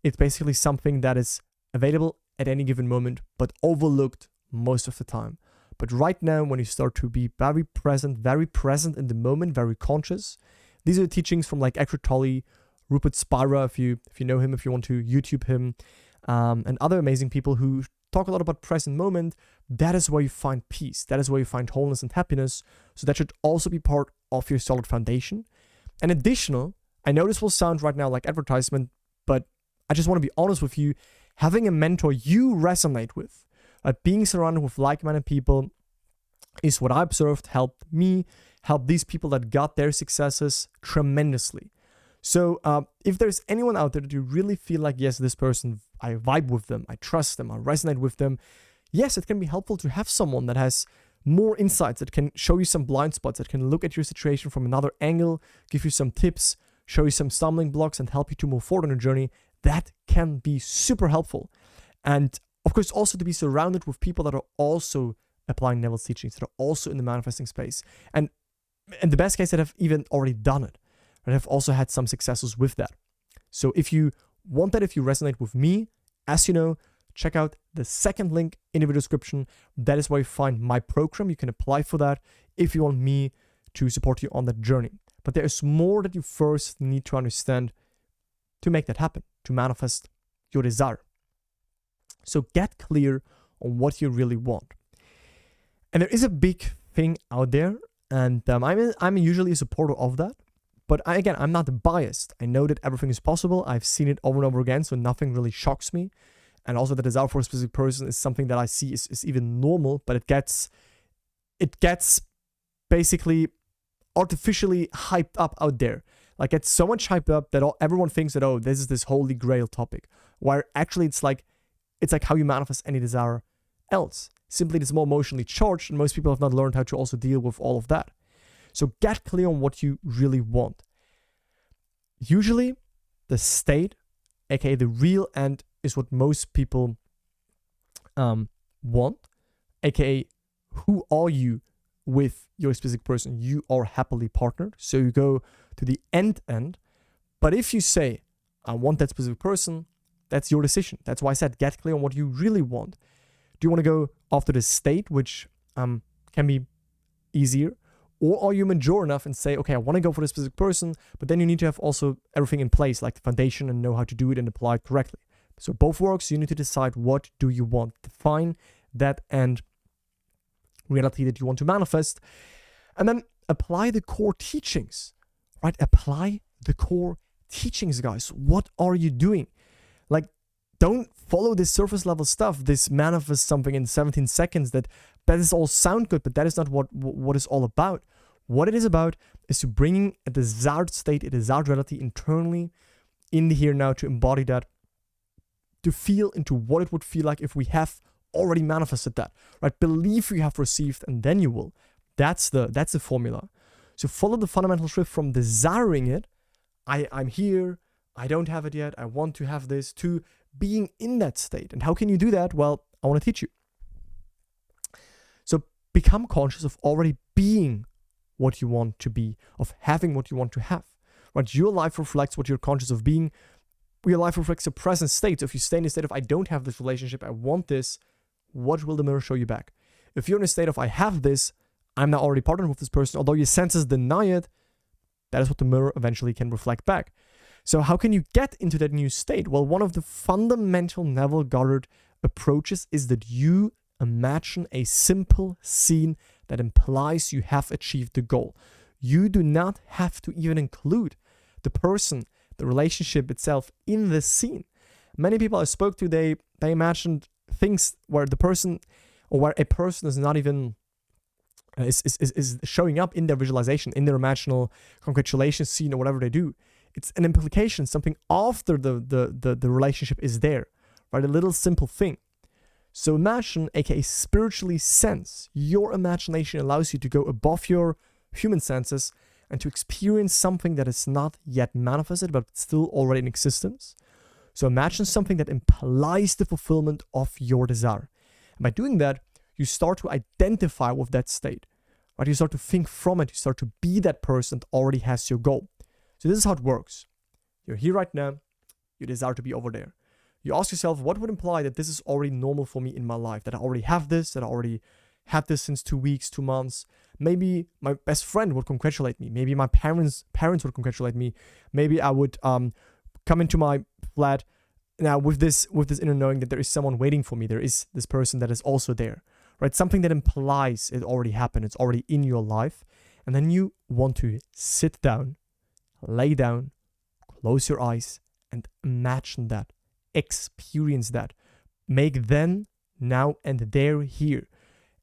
It's basically something that is available at any given moment, but overlooked most of the time. But right now, when you start to be very present in the moment, very conscious, these are teachings from like Eckhart Tolle, Rupert Spira, if you know him, if you want to YouTube him, and other amazing people who talk a lot about present moment. That is where you find peace. That is where you find wholeness and happiness. So that should also be part of your solid foundation. And additional, I know this will sound right now like advertisement, but I just want to be honest with you. Having a mentor you resonate with, being surrounded with like-minded people is what I observed helped me, help these people that got their successes tremendously. So if there's anyone out there that you really feel like, yes, this person, I vibe with them, I trust them, I resonate with them, yes, it can be helpful to have someone that has more insights, that can show you some blind spots, that can look at your situation from another angle, give you some tips, show you some stumbling blocks, and help you to move forward on your journey. That can be super helpful. And of course, also to be surrounded with people that are also applying Neville's teachings, that are also in the manifesting space. And in the best case, that have even already done it, and have also had some successes with that. So if you want that, if you resonate with me, as you know, check out the second link in the video description. That is where you find my program. You can apply for that if you want me to support you on that journey. But there is more that you first need to understand to make that happen, to manifest your desire. So get clear on what you really want. And there is a big thing out there, and I'm usually a supporter of that. But I'm not biased. I know that everything is possible. I've seen it over and over again, so nothing really shocks me. And also the desire for a specific person is something that I see is even normal, but it gets basically artificially hyped up out there. Like, it's so much hyped up that everyone thinks that, oh, this is this holy grail topic. Where actually it's like how you manifest any desire else. Simply it's more emotionally charged, and most people have not learned how to also deal with all of that. So get clear on what you really want. Usually, the state, aka the real end, is what most people want, aka who are you with your specific person? You are happily partnered, so you go to the end. But if you say, I want that specific person, that's your decision. That's why I said get clear on what you really want. Do you want to go after the state, which can be easier? Or are you mature enough and say, okay, I want to go for this specific person, but then you need to have also everything in place, like the foundation, and know how to do it and apply it correctly. So both works. You need to decide, what do you want? Define that end reality that you want to manifest, and then apply the core teachings, right? Apply the core teachings, guys. What are you doing? Like, don't follow this surface level stuff, this manifest something in 17 seconds. That is all sound good, but that is not what is all about. What it is about is to bringing a desired state, a desired reality internally in the here and now, to embody that, to feel into what it would feel like if we have already manifested that, right? Believe you have received, and then you will. That's the formula. So follow the fundamental shift from desiring it, I'm here, I don't have it yet, I want to have this, to being in that state. And how can you do that? Well, I want to teach you. So become conscious of already being what you want to be, of having what you want to have, right? Your life reflects what you're conscious of being. Your life reflects your present state. So if you stay in a state of, I don't have this relationship, I want this, what will the mirror show you back? If you're in a state of, I have this, I'm now already partnered with this person, although your senses deny it, that is what the mirror eventually can reflect back. So how can you get into that new state? Well, one of the fundamental Neville Goddard approaches is that you imagine a simple scene that implies you have achieved the goal. You do not have to even include the person, the relationship itself in the scene. Many people I spoke to, they imagined things where the person, or where a person is not even is showing up in their visualization, in their imaginal congratulation scene, or whatever they do. It's an implication, something after the relationship is there, right? A little simple thing. So imagine, aka spiritually sense. Your imagination allows you to go above your human senses and to experience something that is not yet manifested, but still already in existence. So imagine something that implies the fulfillment of your desire. And by doing that, you start to identify with that state, right? You start to think from it. You start to be that person that already has your goal. So this is how it works. You're here right now. You desire to be over there. You ask yourself, what would imply that this is already normal for me in my life? That I already have this, that I already had this since 2 weeks, 2 months. Maybe my best friend would congratulate me. Maybe my parents would congratulate me. Maybe I would come into my flat now with this inner knowing that there is someone waiting for me. There is this person that is also there, right? Something that implies it already happened. It's already in your life. And then you want to sit down, lay down, close your eyes, and imagine that. Experience that. Make then, now, and there, here.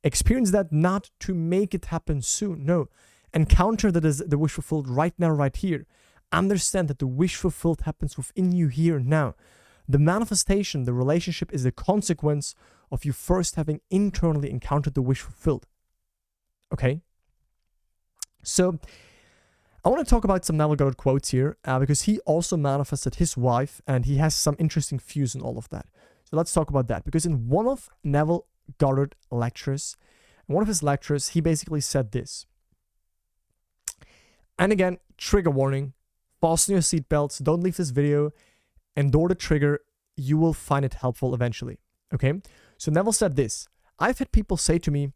Experience that not to make it happen soon. No. Encounter that as the wish fulfilled right now, right here. Understand that the wish fulfilled happens within you here now. The manifestation, the relationship is the consequence of you first having internally encountered the wish fulfilled. Okay? So, I want to talk about some Neville Goddard quotes here because he also manifested his wife and he has some interesting views on all of that. So let's talk about that, because in one of Neville Goddard lectures, in one of his lectures, he basically said this. And again, trigger warning, fasten your seatbelts, don't leave this video, endure the trigger, you will find it helpful eventually. Okay? So Neville said this, I've had people say to me,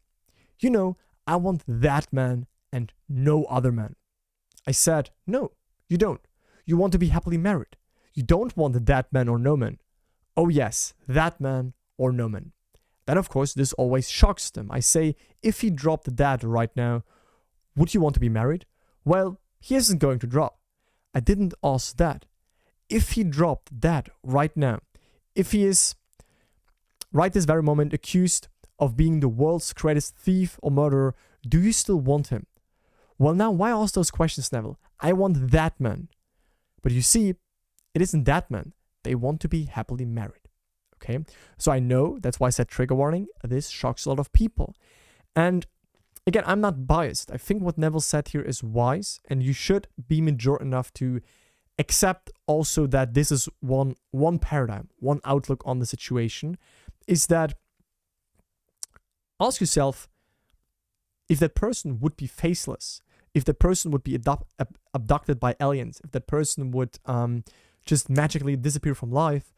you know, I want that man and no other man. I said, no, you don't. You want to be happily married. You don't want that man or no man. Oh yes, that man or no man. Then of course, this always shocks them. I say, if he dropped that right now, would you want to be married? Well, he isn't going to drop. I didn't ask that. If he dropped that right now, if he is right this very moment accused of being the world's greatest thief or murderer, do you still want him? Well, now, why ask those questions, Neville? I want that man. But you see, it isn't that man. They want to be happily married. Okay? So I know, that's why I said trigger warning, this shocks a lot of people. And again, I'm not biased. I think what Neville said here is wise, and you should be mature enough to accept also that this is one paradigm, one outlook on the situation, is that ask yourself if that person would be faceless, if the person would be abducted by aliens, if that person would just magically disappear from life,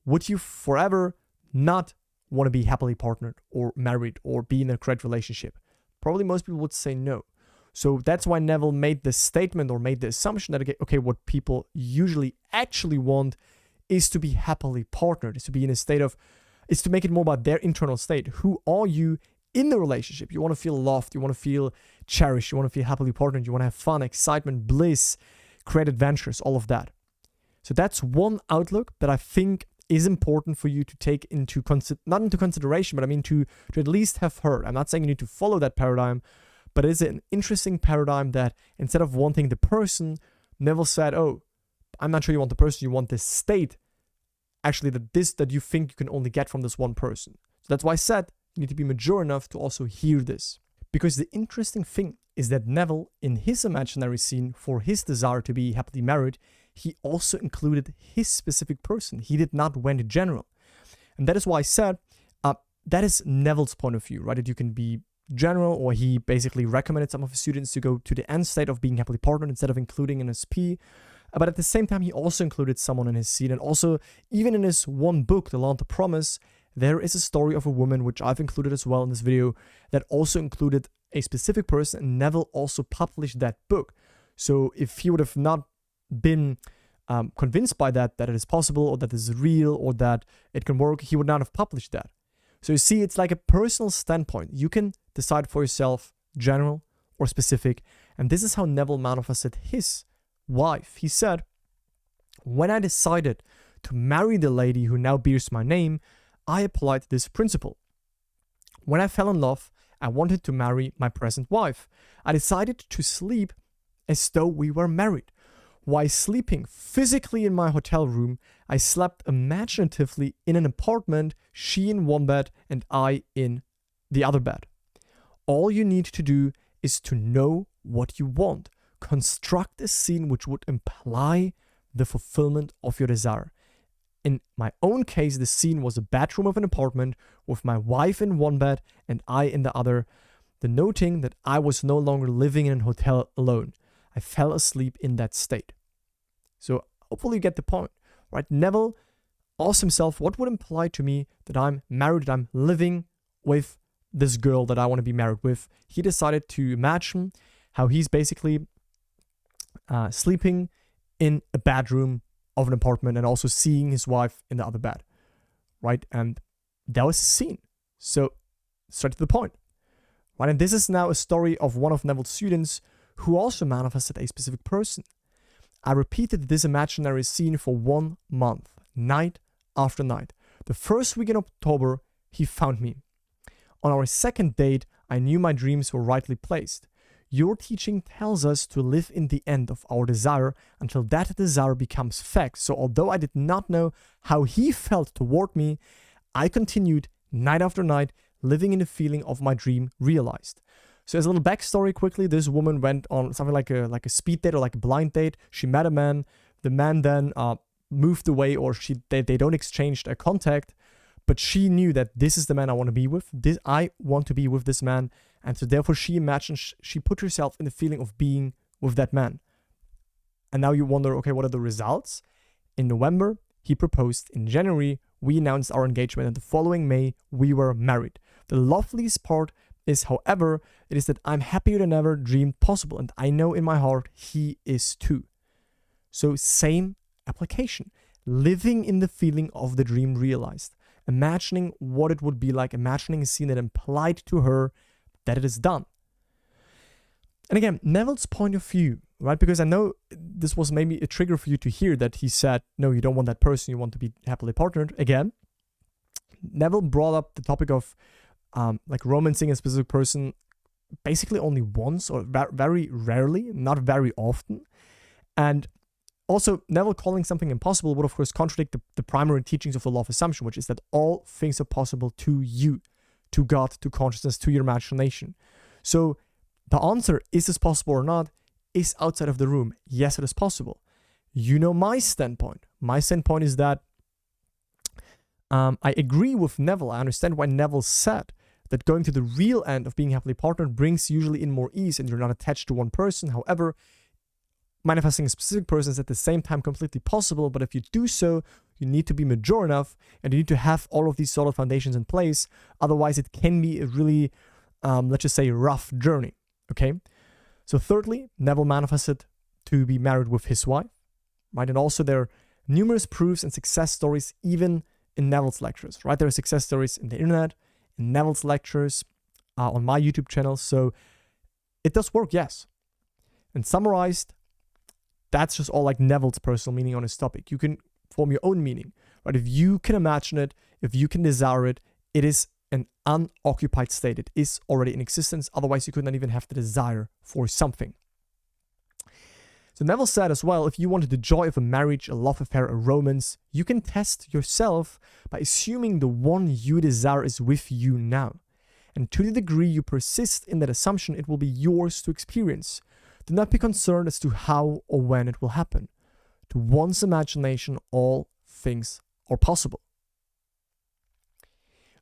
would you forever not want to be happily partnered or married or be in a great relationship? Probably most people would say no. So that's why Neville made the statement or made the assumption that, okay, what people usually actually want is to be happily partnered, is to be in a state of, is to make it more about their internal state. Who are you in the relationship? You want to feel loved, you want to feel cherished, you want to feel happily partnered, you want to have fun, excitement, bliss, create adventures, all of that. So that's one outlook that I think is important for you to take into not into consideration, but I mean to at least have heard. I'm not saying you need to follow that paradigm, but it is an interesting paradigm that instead of wanting the person, Neville said, oh, I'm not sure you want the person, you want this state, actually that you think you can only get from this one person. So that's why I said you need to be mature enough to also hear this. Because the interesting thing is that Neville, in his imaginary scene, for his desire to be happily married, he also included his specific person. He did not went general. And that is why I said, that is Neville's point of view, right? That you can be general, or he basically recommended some of his students to go to the end state of being happily partnered instead of including an SP. But at the same time, he also included someone in his scene. And also, even in his one book, The Law and the Promise, there is a story of a woman, which I've included as well in this video, that also included a specific person, and Neville also published that book. So if he would have not been convinced by that it is possible, or that is real, or that it can work, he would not have published that. So you see, it's like a personal standpoint. You can decide for yourself, general or specific, and this is how Neville manifested his wife. He said, when I decided to marry the lady who now bears my name, I applied this principle. When I fell in love, I wanted to marry my present wife. I decided to sleep as though we were married. While sleeping physically in my hotel room, I slept imaginatively in an apartment, she in one bed and I in the other bed. All you need to do is to know what you want. Construct a scene which would imply the fulfillment of your desire. In my own case, the scene was a bedroom of an apartment with my wife in one bed and I in the other, denoting that I was no longer living in a hotel alone. I fell asleep in that state. So hopefully you get the point, right? Neville asked himself, what would imply to me that I'm married, that I'm living with this girl that I want to be married with, he decided to imagine how he's basically sleeping in a bedroom of an apartment and also seeing his wife in the other bed, right? And that was his scene. So straight to the point, right? And this is now a story of one of Neville's students who also manifested a specific person. I repeated this imaginary scene for 1 month, night after night. The first week in October, he found me. On our second date, I knew my dreams were rightly placed. Your teaching tells us to live in the end of our desire until that desire becomes fact. So although I did not know how he felt toward me, I continued night after night, living in the feeling of my dream realized. So as a little backstory quickly, this woman went on something like a speed date or like a blind date. She met a man. The man then moved away, or they don't exchange their contact. But she knew that this is the man I want to be with. I want to be with this man. And so therefore she imagined, she put herself in the feeling of being with that man. And now you wonder, okay, what are the results? In November, he proposed. In January, we announced our engagement. And the following May, we were married. The loveliest part is, however, it is that I'm happier than ever dreamed possible. And I know in my heart he is too. So same application. Living in the feeling of the dream realized. Imagining what it would be like, imagining a scene that implied to her that it is done. And again, Neville's point of view, right? Because I know this was maybe a trigger for you to hear that he said, no, you don't want that person, you want to be happily partnered. Again, Neville brought up the topic of like romancing a specific person basically only once, or very rarely, not very often. And also, Neville calling something impossible would, of course, contradict the primary teachings of the law of assumption, which is that all things are possible to you, to God, to consciousness, to your imagination. So the answer, is this possible or not, is outside of the room. Yes, it is possible. You know my standpoint. My standpoint is that I agree with Neville. I understand why Neville said that going to the real end of being happily partnered brings usually in more ease and you're not attached to one person. However, manifesting a specific person is at the same time completely possible, but if you do so, you need to be mature enough and you need to have all of these solid foundations in place. Otherwise, it can be a really, let's just say, rough journey, okay? So thirdly, Neville manifested to be married with his wife, right? And also there are numerous proofs and success stories even in Neville's lectures, right? There are success stories in the internet, in Neville's lectures, on my YouTube channel. So it does work, yes. And summarized, that's just all like Neville's personal meaning on this topic. You can form your own meaning, right? If you can imagine it, if you can desire it, it is an unoccupied state. It is already in existence. Otherwise, you could not even have the desire for something. So Neville said as well, if you wanted the joy of a marriage, a love affair, a romance, you can test yourself by assuming the one you desire is with you now. And to the degree you persist in that assumption, it will be yours to experience. Do not be concerned as to how or when it will happen. To one's imagination, all things are possible.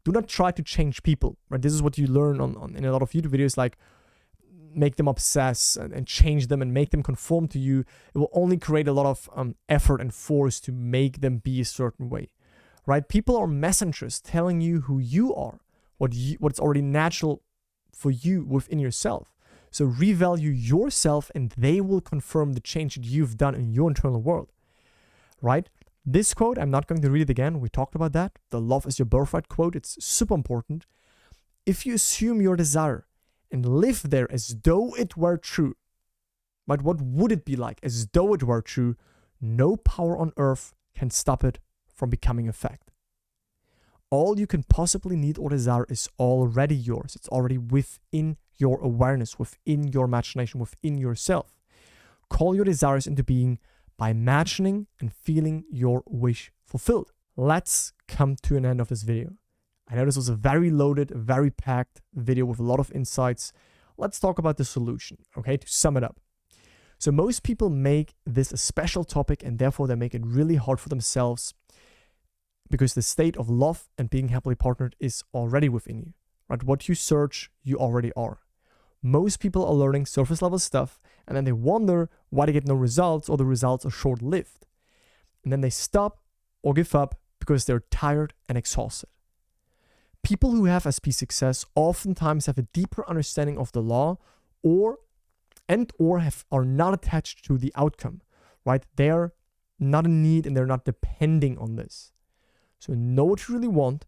Do not try to change people, right? This is what you learn in a lot of YouTube videos, like make them obsess and change them and make them conform to you. It will only create a lot of effort and force to make them be a certain way, right? People are messengers telling you who you are, what's already natural for you within yourself. So revalue yourself and they will confirm the change that you've done in your internal world, right? This quote, I'm not going to read it again. We talked about that. The love is your birthright quote. It's super important. If you assume your desire and live there as though it were true, right? What would it be like as though it were true? No power on earth can stop it from becoming a fact. All you can possibly need or desire is already yours. It's already within your awareness, within your imagination, within yourself. Call your desires into being by imagining and feeling your wish fulfilled. Let's come to an end of this video. I know this was a very loaded, very packed video with a lot of insights. Let's talk about the solution, okay, to sum it up. So most people make this a special topic and therefore they make it really hard for themselves because the state of love and being happily partnered is already within you, right? What you search, you already are. Most people are learning surface level stuff and then they wonder why they get no results or the results are short-lived. And then they stop or give up because they're tired and exhausted. people who have SP success oftentimes have a deeper understanding of the law or are not attached to the outcome, right? They're not in need and they're not depending on this. So know what you really want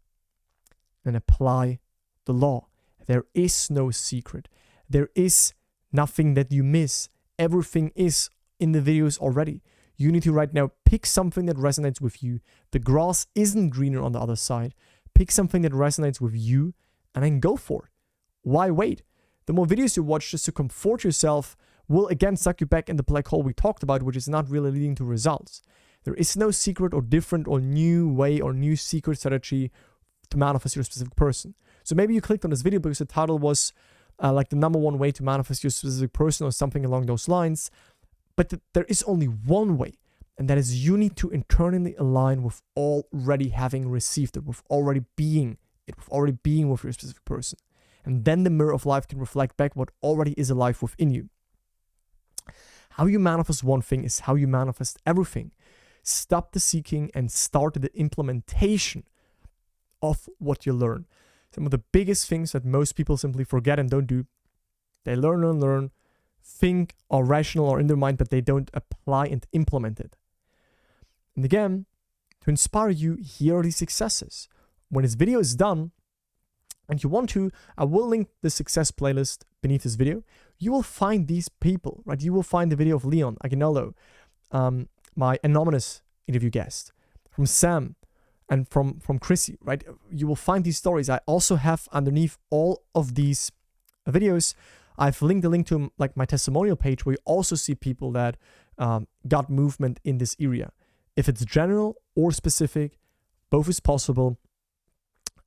and apply the law. There is no secret. There is nothing that you miss. Everything is in the videos already. You need to right now pick something that resonates with you. The grass isn't greener on the other side. Pick something that resonates with you and then go for it. Why wait? The more videos you watch just to comfort yourself will again suck you back in the black hole we talked about, which is not really leading to results. There is no secret or different or new way or new secret strategy to manifest your specific person. So maybe you clicked on this video because the title was like the number one way to manifest your specific person or something along those lines. But there is only one way, and that is you need to internally align with already having received it, with already being with your specific person. And then the mirror of life can reflect back what already is alive within you. How you manifest one thing is how you manifest everything. Stop the seeking and start the implementation of what you learn. Some of the biggest things that most people simply forget and don't do, they learn, think are rational or in their mind, but they don't apply and implement it. And again, to inspire you, here are the successes. When this video is done, and you want to, I will link the success playlist beneath this video. You will find these people, right? You will find the video of Leon Aguinaldo, my anonymous interview guest, from Sam, and from Chrissy, right? You will find these stories. I also have underneath all of these videos, I've linked a link to like my testimonial page where you also see people that got movement in this area. If it's general or specific, both is possible.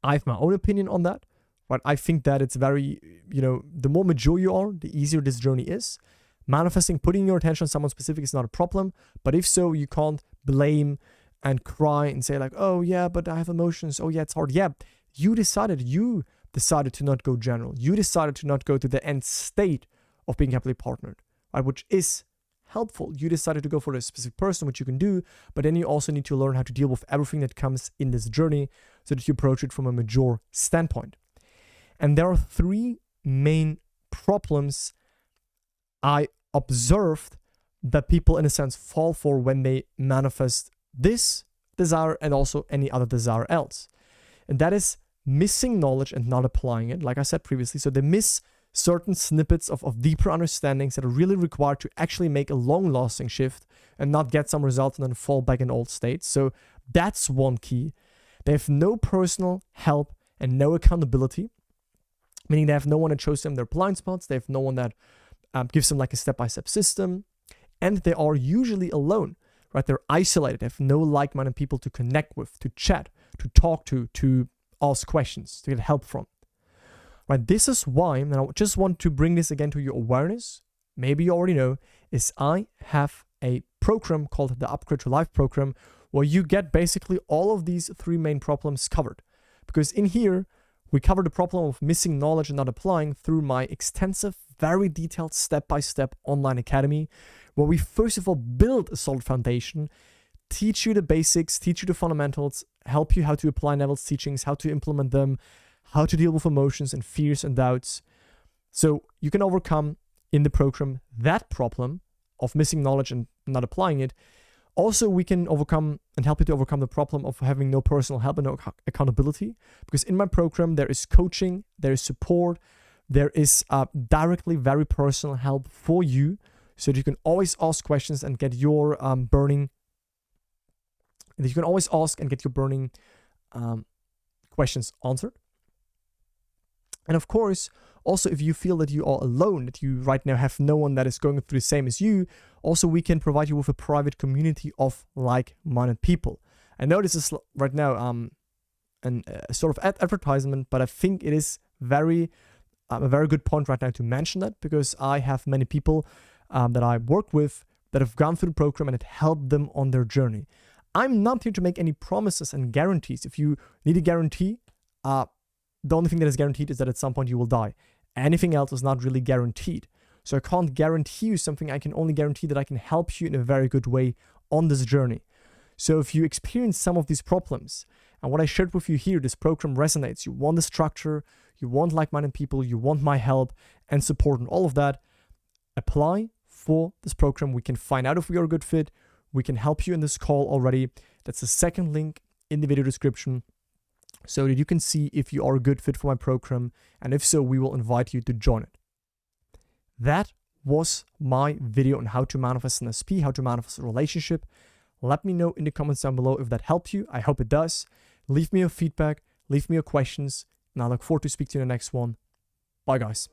I have my own opinion on that. But I think that it's very, the more mature you are, the easier this journey is. Manifesting, putting your attention on someone specific is not a problem. But if so, you can't blame and cry and say like, oh yeah, but I have emotions. Oh yeah, it's hard. Yeah, you decided to not go general. You decided to not go to the end state of being happily partnered, right? Which is helpful. You decided to go for a specific person, which you can do. But then you also need to learn how to deal with everything that comes in this journey so that you approach it from a mature standpoint. And there are three main problems I observed that people, in a sense, fall for when they manifest this desire and also any other desire else. And that is missing knowledge and not applying it, like I said previously. So they miss certain snippets of deeper understandings that are really required to actually make a long-lasting shift and not get some results and then fall back in old states. So that's one key. They have no personal help and no accountability. Meaning they have no one that shows them their blind spots. They have no one that gives them like a step-by-step system. And they are usually alone, right? They're isolated. They have no like-minded people to connect with, to chat, to talk to ask questions, to get help from. Right? This is why, and I just want to bring this again to your awareness, maybe you already know, is I have a program called the Upgrade to Life program where you get basically all of these three main problems covered. Because in here, we cover the problem of missing knowledge and not applying through my extensive, very detailed step-by-step online academy, where we first of all build a solid foundation, teach you the basics, teach you the fundamentals, help you how to apply Neville's teachings, how to implement them, how to deal with emotions and fears and doubts. So you can overcome in the program that problem of missing knowledge and not applying it. Also, we can overcome and help you to overcome the problem of having no personal help and no accountability. Because in my program, there is coaching, there is support, there is directly very personal help for you. So that you can always ask questions and get your burning questions answered. And of course, also, if you feel that you are alone, that you right now have no one that is going through the same as you, also we can provide you with a private community of like-minded people. I know this is right now a sort of advertisement, but I think it is a very good point right now to mention that, because I have many people that I work with that have gone through the program and it helped them on their journey. I'm not here to make any promises and guarantees. If you need a guarantee, the only thing that is guaranteed is that at some point you will die. Anything else is not really guaranteed. So I can't guarantee you something. I can only guarantee that I can help you in a very good way on this journey. So if you experience some of these problems and what I shared with you here, this program resonates, you want the structure, you want like-minded people, you want my help and support and all of that, apply for this program. We can find out if we are a good fit. We can help you in this call already. That's the second link in the video description, so that you can see if you are a good fit for my program, and if so, we will invite you to join it. That was my video on how to manifest an SP, how to manifest a relationship. Let me know in the comments down below if that helped you. I hope it does. Leave me your feedback, leave me your questions, and I look forward to speak to you in the next one. Bye, guys.